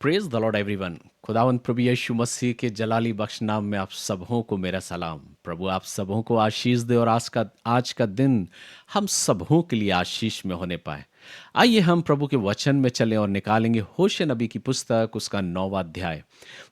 Praise the Lord everyone. खुदावंद प्रभु यीशु मसीह के जलाली बख्श नाम में आप सबों को मेरा सलाम। प्रभु आप सबों को आशीष दे और आज का दिन हम सबों के लिए आशीष में होने पाए। आइए हम प्रभु के वचन में चलें और निकालेंगे होशे नबी की पुस्तक उसका 9वां अध्याय।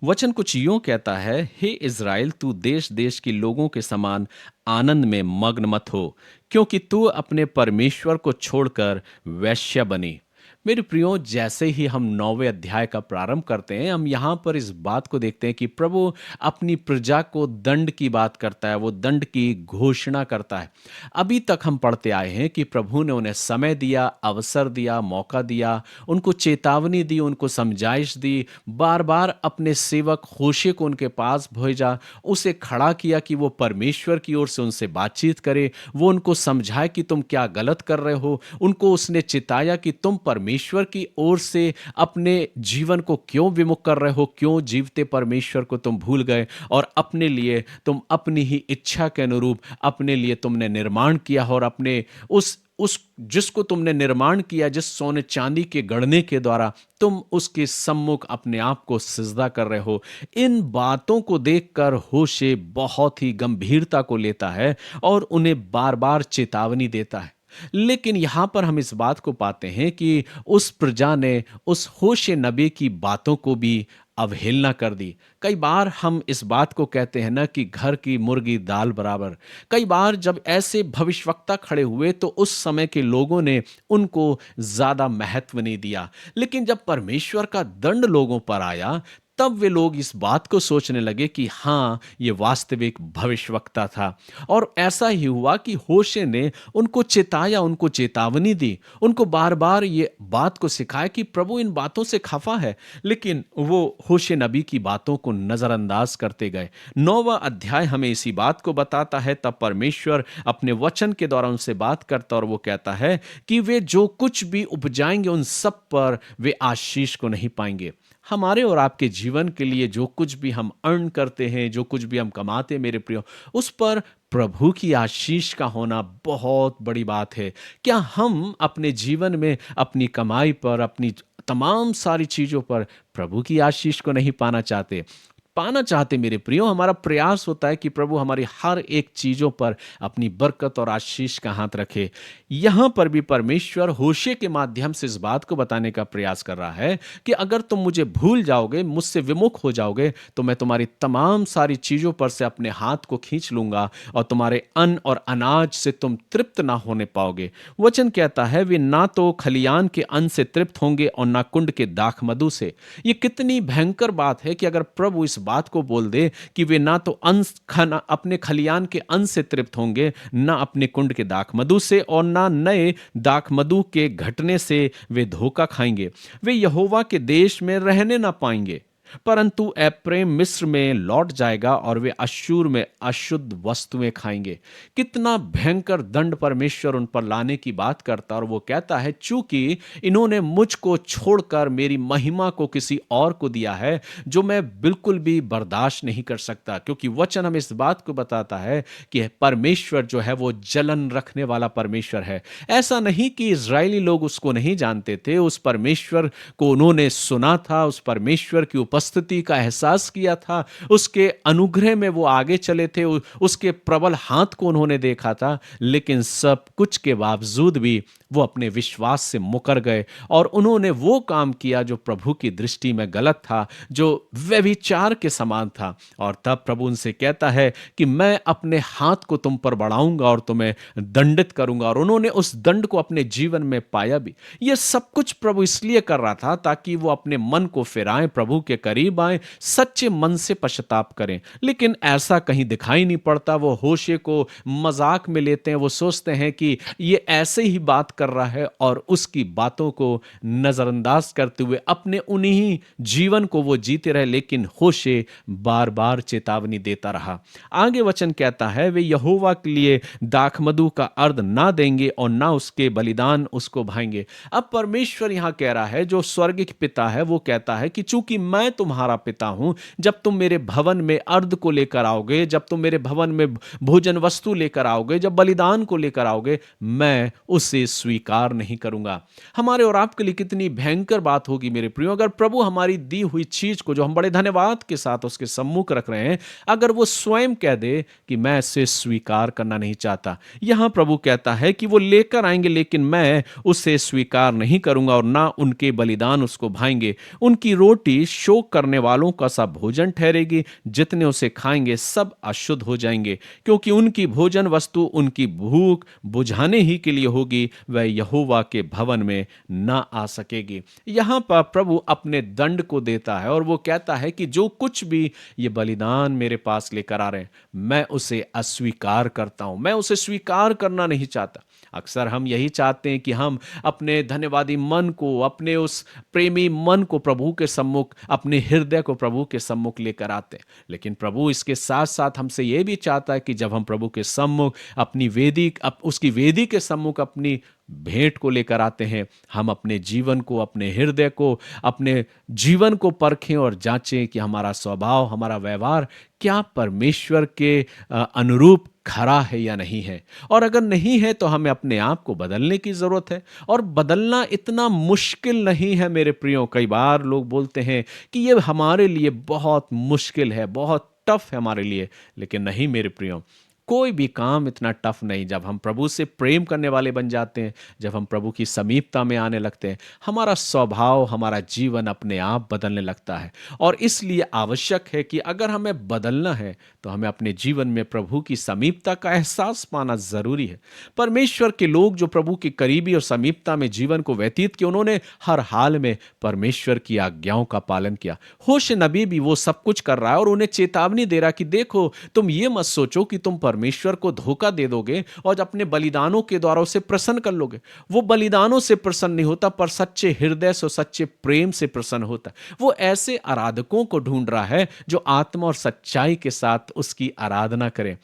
वचन कुछ यूं कहता है, हे इज़राइल, तू देश देश के लोगों के समान आनंद में मग्न मत हो, क्योंकि तू अपने परमेश्वर को छोड़कर वेश्या बनी। मेरे प्रियो, जैसे ही हम 9वें अध्याय का प्रारंभ करते हैं, हम यहाँ पर इस बात को देखते हैं कि प्रभु अपनी प्रजा को दंड की बात करता है, वो दंड की घोषणा करता है। अभी तक हम पढ़ते आए हैं कि प्रभु ने उन्हें समय दिया, अवसर दिया, मौका दिया, उनको चेतावनी दी, उनको समझाइश दी, बार बार अपने सेवक होशे को उनके पास भेजा, उसे खड़ा किया कि वो परमेश्वर की ओर से उनसे बातचीत करे, वो उनको समझाए कि तुम क्या गलत कर रहे हो। उनको उसने चिताया कि तुम परमेश्वर की ओर से अपने जीवन को क्यों विमुख कर रहे हो, क्यों जीवते परमेश्वर को तुम भूल गए और अपने लिए तुम अपनी ही इच्छा के अनुरूप अपने लिए तुमने निर्माण किया और अपने उस जिसको तुमने निर्माण किया, जिस सोने चांदी के गढ़ने के द्वारा तुम उसके सम्मुख अपने आप को सिजदा कर रहे हो। इन बातों को देखकर होशे बहुत ही गंभीरता को लेता है और उन्हें बार बार चेतावनी देता है। लेकिन यहां पर हम इस बात को पाते हैं कि उस प्रजा ने उस होशे नबी की बातों को भी अवहेलना कर दी। कई बार हम इस बात को कहते हैं ना कि घर की मुर्गी दाल बराबर। कई बार जब ऐसे भविष्यवक्ता खड़े हुए तो उस समय के लोगों ने उनको ज्यादा महत्व नहीं दिया, लेकिन जब परमेश्वर का दंड लोगों पर आया तब वे लोग इस बात को सोचने लगे कि हाँ, ये वास्तविक भविष्यवक्ता था। और ऐसा ही हुआ कि होशे ने उनको चिताया, उनको चेतावनी दी, उनको बार बार ये बात को सिखाया कि प्रभु इन बातों से खफा है, लेकिन वो होशे नबी की बातों को नजरअंदाज करते गए। 9वां अध्याय हमें इसी बात को बताता है। तब परमेश्वर अपने वचन के द्वारा उनसे बात करता और वो कहता है कि वे जो कुछ भी उपजाएंगे उन सब पर वे आशीष को नहीं पाएंगे। हमारे और आपके जीवन के लिए जो कुछ भी हम अर्न करते हैं, जो कुछ भी हम कमाते हैं मेरे प्रियो, उस पर प्रभु की आशीष का होना बहुत बड़ी बात है। क्या हम अपने जीवन में अपनी कमाई पर, अपनी तमाम सारी चीजों पर प्रभु की आशीष को नहीं पाना चाहते मेरे प्रियो? हमारा प्रयास होता है कि प्रभु हमारी हर एक चीजों पर अपनी बरकत और आशीष का हाथ रखे। यहां पर भी परमेश्वर होशे के माध्यम से इस बात को बताने का प्रयास कर रहा है कि अगर तुम मुझे भूल जाओगे, मुझसे विमुख हो जाओगे, तो मैं तुम्हारी तमाम सारी चीजों पर से अपने हाथ को खींच लूंगा और तुम्हारे अन्न और अनाज से तुम तृप्त ना होने पाओगे। वचन कहता है, वे ना तो खलियान के अन्न से तृप्त होंगे और ना कुंड के दाख मधु से। ये कितनी भयंकर बात है कि अगर प्रभु इस बात को बोल दे कि वे ना तो अपने खलियान के अन्न से तृप्त होंगे, ना अपने कुंड के दाख मधु से, और ना नए दाख मधु के घटने से वे धोखा खाएंगे। वे यहोवा के देश में रहने ना पाएंगे, परंतु एप्रैम मिस्र में लौट जाएगा और वे अश्शूर में अशुद्ध वस्तुएं खाएंगे। कितना भयंकर दंड परमेश्वर उन पर लाने की बात करता, और वो कहता है, चूंकि इन्होंने मुझको छोड़कर मेरी महिमा को किसी और को दिया है, जो मैं बिल्कुल भी बर्दाश्त नहीं कर सकता। क्योंकि वचन हमें इस बात को बताता है कि परमेश्वर जो है वो जलन रखने वाला परमेश्वर है। ऐसा नहीं कि इजरायली लोग उसको नहीं जानते थे, उस परमेश्वर को उन्होंने सुना था, उस परमेश्वर की उपस्थिति का एहसास किया था, उसके अनुग्रह में वो आगे चले थे, उसके प्रबल हाथ को उन्होंने देखा था, लेकिन सब कुछ के बावजूद भी वो अपने विश्वास से मुकर गए और उन्होंने वो काम किया जो प्रभु की दृष्टि में गलत था, जो व्यभिचार के समान था। और तब प्रभु उनसे कहता है कि मैं अपने हाथ को तुम पर बढ़ाऊंगा और तुम्हें दंडित करूंगा, और उन्होंने उस दंड को अपने जीवन में पाया भी। यह सब कुछ प्रभु इसलिए कर रहा था ताकि वो अपने मन को फिराएं, प्रभु के करीब आए, सच्चे मन से पश्चाताप करें। लेकिन ऐसा कहीं दिखाई नहीं पड़ता। वो होशे को मजाक में लेते हैं, वो सोचते हैं कि ये ऐसे ही बात कर रहा है, और उसकी बातों को नजरअंदाज करते हुए अपने उन्हीं जीवन को वो जीते रहे। लेकिन होशे बार बार चेतावनी देता रहा। आगे वचन कहता है, वे यहोवा के लिए दाखमधु का अर्ध ना देंगे और ना उसके बलिदान उसको भाएंगे। अब परमेश्वर यहां कह रहा है, जो स्वर्ग के पिता है, वो कहता है कि चूंकि मैं तुम्हारा पिता हूं। जब तुम मेरे भवन में अर्ध को लेकर आओगे, जब तुम मेरे भवन में भोजन वस्तु लेकर आओगे, जब बलिदान को लेकर आओगे, मैं उसे स्वीकार नहीं करूंगा। हमारे और आपके लिए कितनी भयंकर बात होगी मेरे प्रियो, अगर प्रभु हमारी दी हुई चीज को, जो हम बड़े धन्यवाद के साथ उसके सम्मुख रख रहे हैं, अगर वो स्वयं कह दे कि मैं इसे स्वीकार करना नहीं चाहता। यहां प्रभु कहता है कि वो लेकर आएंगे लेकिन मैं उसे स्वीकार नहीं करूंगा और ना उनके बलिदान उसको भाएंगे। उनकी रोटी शोक करने वालों का सा भोजन ठहरेगी, जितने उसे खाएंगे सब अशुद्ध हो जाएंगे, क्योंकि उनकी भोजन वस्तु उनकी भूख बुझाने ही के लिए होगी, वह यहोवा के भवन में ना आ सकेगी। यहां पर प्रभु अपने दंड को देता है और वो कहता है कि जो कुछ भी ये बलिदान मेरे पास लेकर आ रहे हैं, मैं उसे अस्वीकार करता हूं, मैं उसे स्वीकार करना नहीं चाहता। अक्सर हम यही चाहते हैं कि हम अपने धन्यवादी मन को, अपने उस प्रेमी मन को प्रभु के सम्मुख, अपने हृदय को प्रभु के सम्मुख लेकर आते हैं। लेकिन प्रभु इसके साथ साथ हमसे यह भी चाहता है कि जब हम प्रभु के सम्मुख अपनी वेदी, उसकी वेदी के सम्मुख अपनी भेंट को लेकर आते हैं, हम अपने जीवन को, अपने हृदय को, अपने जीवन को परखें और जांचें कि हमारा स्वभाव, हमारा व्यवहार क्या परमेश्वर के अनुरूप खरा है या नहीं है। और अगर नहीं है तो हमें अपने आप को बदलने की जरूरत है। और बदलना इतना मुश्किल नहीं है मेरे प्रियो। कई बार लोग बोलते हैं कि ये हमारे लिए बहुत मुश्किल है, बहुत टफ है हमारे लिए, लेकिन नहीं मेरे प्रियो, कोई भी काम इतना टफ नहीं। जब हम प्रभु से प्रेम करने वाले बन जाते हैं, जब हम प्रभु की समीपता में आने लगते हैं, हमारा स्वभाव, हमारा जीवन अपने आप बदलने लगता है। और इसलिए आवश्यक है कि अगर हमें बदलना है तो हमें अपने जीवन में प्रभु की समीपता का एहसास पाना जरूरी है। परमेश्वर के लोग जो प्रभु की करीबी और समीपता में जीवन को व्यतीत किया, उन्होंने हर हाल में परमेश्वर की आज्ञाओं का पालन किया। होश नबी भी वो सब कुछ कर रहा है और उन्हें चेतावनी दे रहा कि देखो, तुम ये मत सोचो कि तुम परमेश्वर को धोखा दे दोगे और अपने बलिदानों के द्वारा उसे प्रसन्न कर लोगे। वो बलिदानों से प्रसन्न नहीं होता, पर सच्चे हृदय से, सच्चे प्रेम से प्रसन्न होता है। वो ऐसे आराधकों को ढूंढ रहा है जो आत्मा और सच्चाई के साथ उसकी आराधना करें।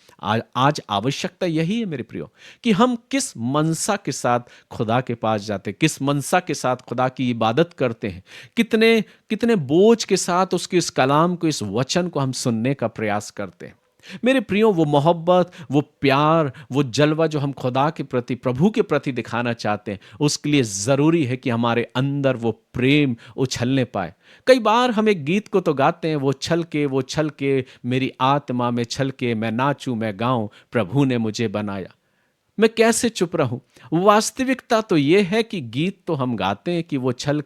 आज आवश्यकता यही है मेरे प्रियो, कि हम किस मनसा के साथ खुदा के पास जाते, किस मनसा के साथ खुदा की इबादत करते हैं, कितने कितने बोझ के साथ उसके इस कलाम को, इस वचन को हम सुनने का प्रयास करते हैं। मेरे प्रियो, वो मोहब्बत, वो प्यार, वो जलवा जो हम खुदा के प्रति, प्रभु के प्रति दिखाना चाहते हैं, उसके लिए जरूरी है कि हमारे अंदर वो प्रेम उछलने पाए। कई बार हम एक गीत को तो गाते हैं, वो छल के मेरी आत्मा में छल के, मैं नाचूं मैं गाऊं, प्रभु ने मुझे बनाया, मैं कैसे चुप रहूं। वास्तविकता तो यह है कि गीत तो हम गाते हैं कि वो छल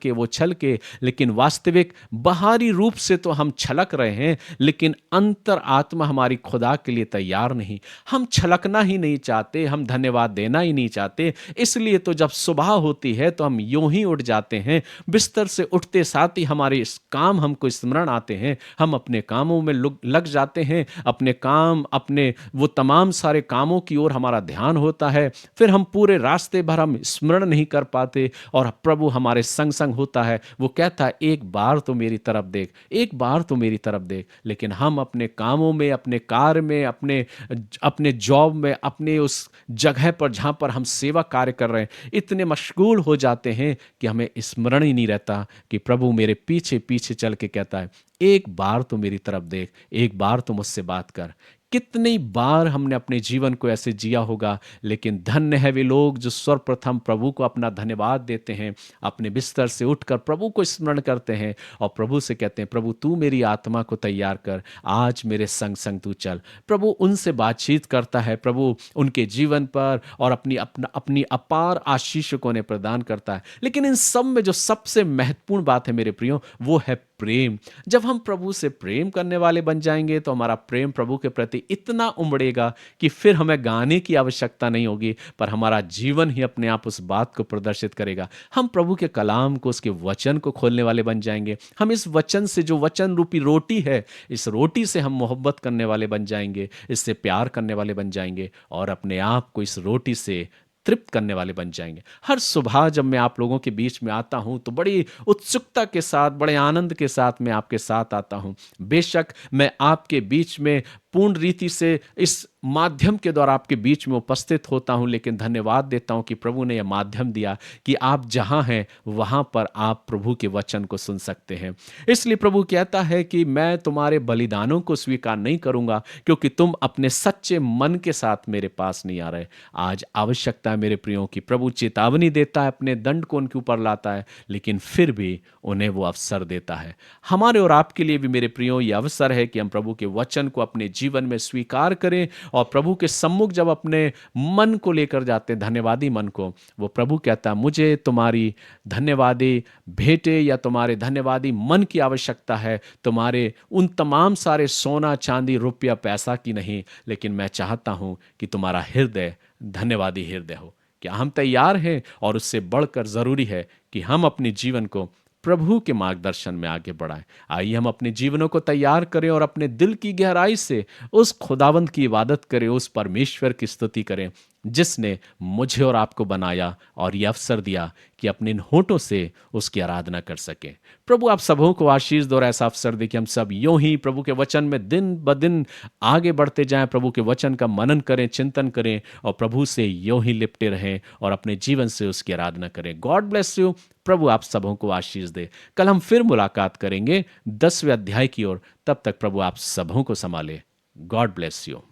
के, लेकिन वास्तविक बाहरी रूप से तो हम छलक रहे हैं, लेकिन अंतर आत्मा हमारी खुदा के लिए तैयार नहीं। हम छलकना ही नहीं चाहते, हम धन्यवाद देना ही नहीं चाहते। इसलिए तो जब सुबह होती है तो हम यूं ही उठ जाते हैं, बिस्तर से उठते साथ ही हमारे इस काम हमको स्मरण आते हैं, हम अपने कामों में लग जाते हैं, अपने काम, अपने वो तमाम सारे कामों की ओर हमारा ध्यान होता है। फिर हम पूरे रास्ते भर हम स्मरण नहीं कर पाते और प्रभु हमारे संग संग होता है। वो कहता है, एक बार तो मेरी तरफ देख, एक बार तो मेरी तरफ देख। लेकिन हम अपने कामों में, अपने कार्य में, अपने जॉब में, अपने उस जगह पर जहां पर हम सेवा कार्य कर रहे हैं, इतने मशगूल हो जाते हैं कि हमें स्मरण ही नहीं रहता कि प्रभु मेरे पीछे पीछे चल के कहता है, एक बार तो मेरी तरफ देख, एक बार तो मुझसे बात कर। कितनी बार हमने अपने जीवन को ऐसे जिया होगा, लेकिन धन्य है वे लोग जो सर्वप्रथम प्रभु को अपना धन्यवाद देते हैं, अपने बिस्तर से उठकर प्रभु को स्मरण करते हैं और प्रभु से कहते हैं, प्रभु तू मेरी आत्मा को तैयार कर, आज मेरे संग संग तू चल। प्रभु उनसे बातचीत करता है, प्रभु उनके जीवन पर और अपनी अपार आशीष को उन्हें प्रदान करता है। लेकिन इन सब में जो सबसे महत्वपूर्ण बात है मेरे प्रियो, वो है प्रेम। जब हम प्रभु से प्रेम करने वाले बन जाएंगे तो हमारा प्रेम प्रभु के प्रति इतना उमड़ेगा कि फिर हमें गाने की आवश्यकता नहीं होगी, पर हमारा जीवन ही अपने आप उस बात को प्रदर्शित करेगा। हम प्रभु के कलाम को, उसके वचन को खोलने वाले बन जाएंगे। हम इस वचन से, जो वचन रूपी रोटी है, इस रोटी से हम मोहब्बत करने वाले बन जाएंगे, इससे प्यार करने वाले बन जाएंगे और अपने आप को इस रोटी से तृप्त करने वाले बन जाएंगे। हर सुबह जब मैं आप लोगों के बीच में आता हूं तो बड़ी उत्सुकता के साथ, बड़े आनंद के साथ मैं आपके साथ आता हूं। बेशक मैं आपके बीच में पूर्ण रीति से इस माध्यम के द्वारा आपके बीच में उपस्थित होता हूं, लेकिन धन्यवाद देता हूं कि प्रभु ने यह माध्यम दिया कि आप जहां हैं वहां पर आप प्रभु के वचन को सुन सकते हैं। इसलिए प्रभु कहता है कि मैं तुम्हारे बलिदानों को स्वीकार नहीं करूंगा, क्योंकि तुम अपने सच्चे मन के साथ मेरे पास नहीं आ रहे। आज आवश्यकता है मेरे प्रियो की, प्रभु चेतावनी देता है, अपने दंड को उनके ऊपर लाता है, लेकिन फिर भी उन्हें वो अवसर देता है। हमारे और आपके लिए भी मेरे प्रियो ये अवसर है कि हम प्रभु के वचन को अपने जीवन में स्वीकार करें, और प्रभु के सम्मुख जब अपने मन को लेकर जाते हैं, धन्यवादी मन को, वो प्रभु कहता है मुझे तुम्हारी धन्यवादी भेंटे या तुम्हारे धन्यवादी मन की आवश्यकता है, तुम्हारे उन तमाम सारे सोना चांदी रुपया पैसा की नहीं, लेकिन मैं चाहता हूं कि तुम्हारा हृदय धन्यवादी हृदय हो। क्या हम तैयार हैं? और उससे बढ़कर जरूरी है कि हम अपने जीवन को प्रभु के मार्गदर्शन में आगे बढ़ाएं। आइए हम अपने जीवनों को तैयार करें और अपने दिल की गहराई से उस खुदावंद की इबादत करें, उस परमेश्वर की स्तुति करें जिसने मुझे और आपको बनाया और ये अवसर दिया कि अपने इन होठों से उसकी आराधना कर सकें। प्रभु आप सबों को आशीष दो और ऐसा अवसर दे कि हम सब यूं ही प्रभु के वचन में दिन ब दिन आगे बढ़ते जाएं, प्रभु के वचन का मनन करें, चिंतन करें और प्रभु से यूं ही लिपटे रहें और अपने जीवन से उसकी आराधना करें। God bless you. प्रभु आप सबों को आशीष दे। कल हम फिर मुलाकात करेंगे 10वें अध्याय की ओर। तब तक प्रभु आप सबों को संभाले। God bless you.